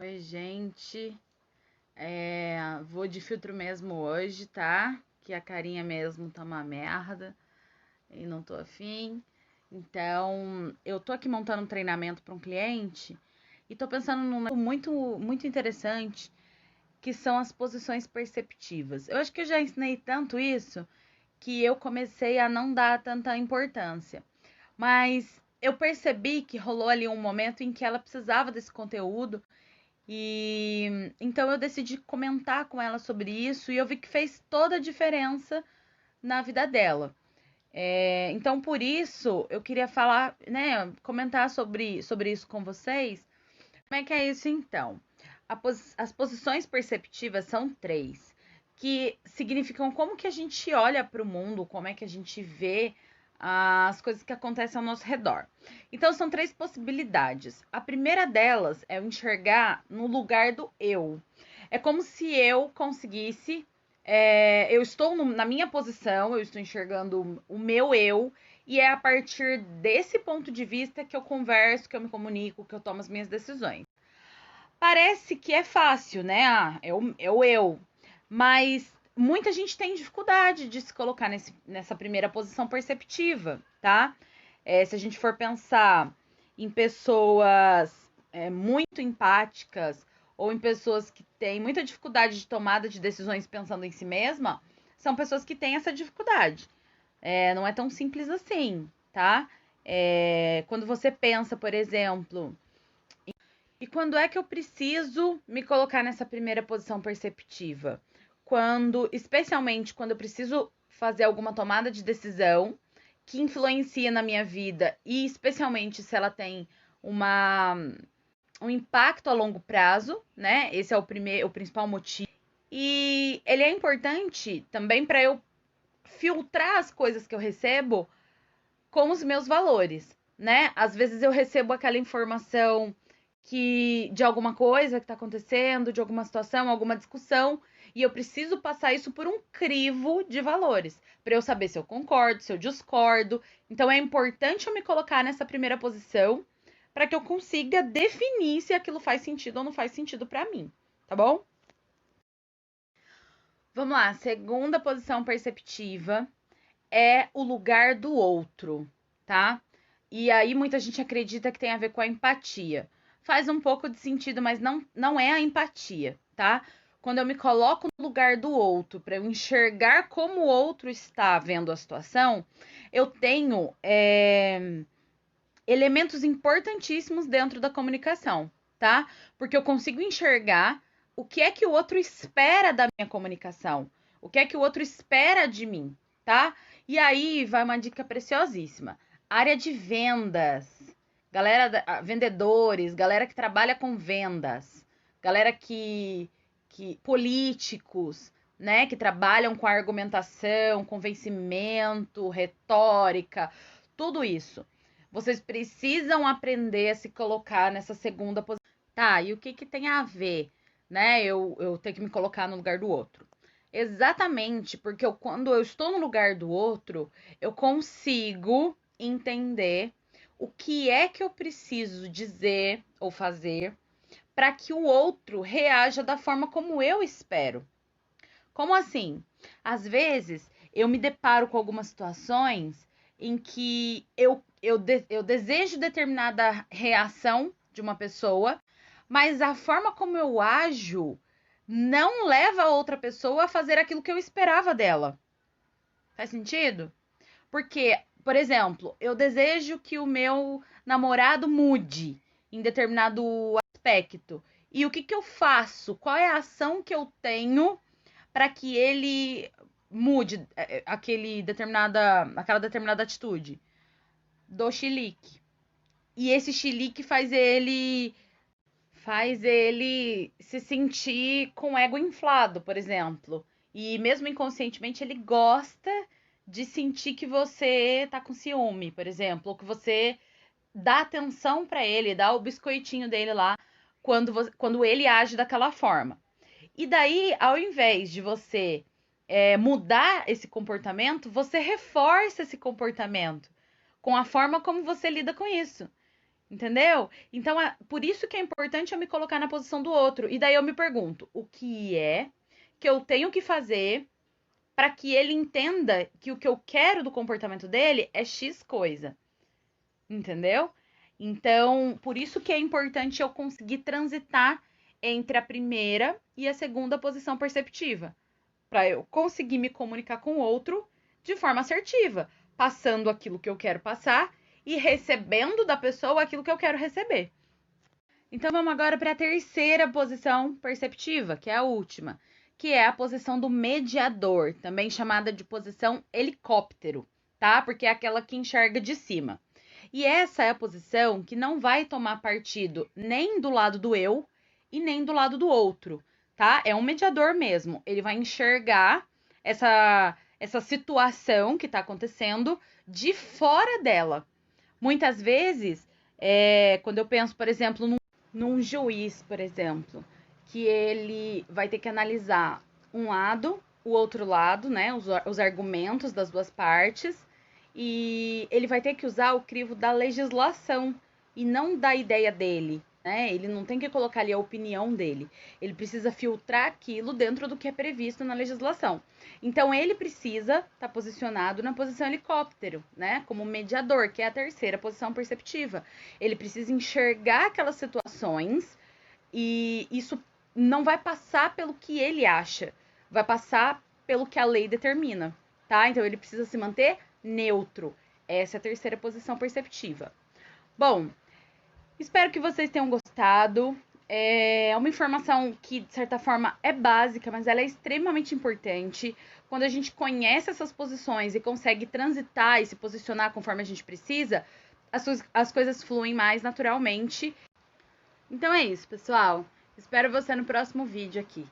Oi, gente. Vou de filtro mesmo hoje, tá? Que a carinha mesmo tá uma merda e não tô afim. Então, eu tô aqui montando um treinamento para um cliente e tô pensando num negócio muito interessante, que são as posições perceptivas. Eu acho que eu já ensinei tanto isso que eu comecei a não dar tanta importância. Mas eu percebi que rolou ali um momento em que ela precisava desse conteúdo e então eu decidi comentar com ela sobre isso e eu vi que fez toda a diferença na vida dela. Então, por isso, eu queria falar, né, comentar sobre isso com vocês. Como é que é isso então? As posições perceptivas são três, que significam como que a gente olha para o mundo, como é que a gente vê as coisas que acontecem ao nosso redor. Então, são três possibilidades. A primeira delas é o enxergar no lugar do eu. É como se eu conseguisse. Eu estou na minha posição, eu estou enxergando o meu eu, e é a partir desse ponto de vista que eu converso, que eu me comunico, que eu tomo as minhas decisões. Parece que é fácil, né? É o eu. Mas muita gente tem dificuldade de se colocar nessa primeira posição perceptiva, tá? Se a gente for pensar em pessoas muito empáticas ou em pessoas que têm muita dificuldade de tomada de decisões pensando em si mesma, são pessoas que têm essa dificuldade. Não é tão simples assim, tá? Quando você pensa, por exemplo, e quando é que eu preciso me colocar nessa primeira posição perceptiva? Especialmente quando eu preciso fazer alguma tomada de decisão que influencia na minha vida e especialmente se ela tem uma, um impacto a longo prazo, né? Esse é o principal motivo. E ele é importante também para eu filtrar as coisas que eu recebo com os meus valores, né? Às vezes eu recebo aquela informação que de alguma coisa que está acontecendo, de alguma situação, alguma discussão, e eu preciso passar isso por um crivo de valores, para eu saber se eu concordo, se eu discordo. Então é importante eu me colocar nessa primeira posição para que eu consiga definir se aquilo faz sentido ou não faz sentido para mim, tá bom? Vamos lá, segunda posição perceptiva é o lugar do outro, tá? E aí muita gente acredita que tem a ver com a empatia. Faz um pouco de sentido, mas não é a empatia, tá? Quando eu me coloco no lugar do outro, para eu enxergar como o outro está vendo a situação, eu tenho elementos importantíssimos dentro da comunicação, tá? Porque eu consigo enxergar o que é que o outro espera da minha comunicação, o que é que o outro espera de mim, tá? E aí vai uma dica preciosíssima. Área de vendas. Vendedores, galera que trabalha com vendas, galera que políticos, né, que trabalham com argumentação, convencimento, retórica, tudo isso. Vocês precisam aprender a se colocar nessa segunda posição. Tá, e o que tem a ver, né? Eu ter que me colocar no lugar do outro. Exatamente, porque quando eu estou no lugar do outro, eu consigo entender o que é que eu preciso dizer ou fazer para que o outro reaja da forma como eu espero. Como assim? Às vezes eu me deparo com algumas situações em que eu desejo determinada reação de uma pessoa, mas a forma como eu ajo não leva a outra pessoa a fazer aquilo que eu esperava dela. Faz sentido? Porque, por exemplo, eu desejo que o meu namorado mude em determinado aspecto. E o que eu faço? Qual é a ação que eu tenho para que ele mude aquela determinada atitude? Do chilique. E esse chilique faz ele se sentir com o ego inflado, por exemplo. E mesmo inconscientemente ele gosta de sentir que você tá com ciúme, por exemplo, ou que você dá atenção para ele, dá o biscoitinho dele lá quando ele age daquela forma. E daí, ao invés de você mudar esse comportamento, você reforça esse comportamento com a forma como você lida com isso. Entendeu? Então, por isso que é importante eu me colocar na posição do outro. E daí eu me pergunto, o que é que eu tenho que fazer para que ele entenda que o que eu quero do comportamento dele é X coisa, entendeu? Então, por isso que é importante eu conseguir transitar entre a primeira e a segunda posição perceptiva, para eu conseguir me comunicar com o outro de forma assertiva, passando aquilo que eu quero passar e recebendo da pessoa aquilo que eu quero receber. Então vamos agora para a terceira posição perceptiva, que é a última, que é a posição do mediador, também chamada de posição helicóptero, tá? Porque é aquela que enxerga de cima. E essa é a posição que não vai tomar partido nem do lado do eu e nem do lado do outro, tá? É um mediador mesmo. Ele vai enxergar essa situação que está acontecendo de fora dela. Muitas vezes, quando eu penso, por exemplo, num juiz, por exemplo, que ele vai ter que analisar um lado, o outro lado, né, os argumentos das duas partes, e ele vai ter que usar o crivo da legislação e não da ideia dele, né? Ele não tem que colocar ali a opinião dele. Ele precisa filtrar aquilo dentro do que é previsto na legislação. Então ele precisa estar posicionado na posição helicóptero, né? Como mediador, que é a terceira posição perceptiva. Ele precisa enxergar aquelas situações e isso não vai passar pelo que ele acha, vai passar pelo que a lei determina, tá? Então ele precisa se manter neutro. Essa é a terceira posição perceptiva. Bom, espero que vocês tenham gostado. É uma informação que, de certa forma, é básica, mas ela é extremamente importante. Quando a gente conhece essas posições e consegue transitar e se posicionar conforme a gente precisa, as coisas fluem mais naturalmente. Então é isso, pessoal. Espero você no próximo vídeo aqui.